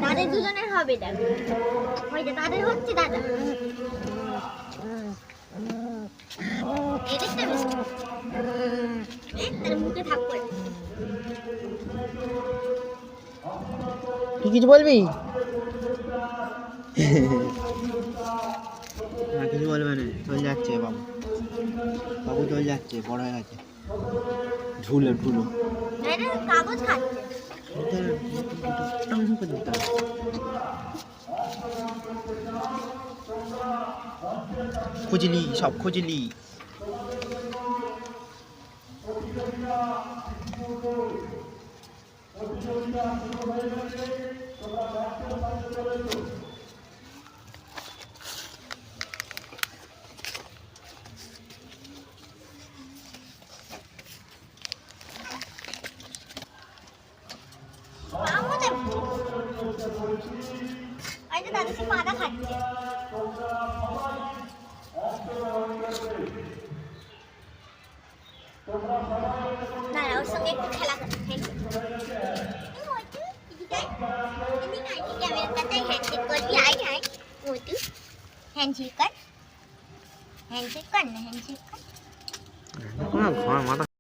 তাদের দুজনের হবে দেখো, ওই যে তাদের হচ্ছে দাদা এদিকটা মিষ্টি তার মুখে থাকবে। তুই কিছু বলবি? না কিছু বলবে না, চলে যাচ্ছে বাবু, বাবু চলে যাচ্ছে, বড় হয়ে গেছে, ঝুলো ঝুলো কাগজ খাচ্ছে। খুঁজলি, সব খুঁজলি। দাদা সে পাতা খাচ্ছে। না ওর সঙ্গে একটু খেলা করতে হ্যান্ডশেক করবি, আয় আয় মোটু হ্যান্ডশেক কর, হ্যান্ডশেক কর না, হ্যান্ডশেক কর। মাথা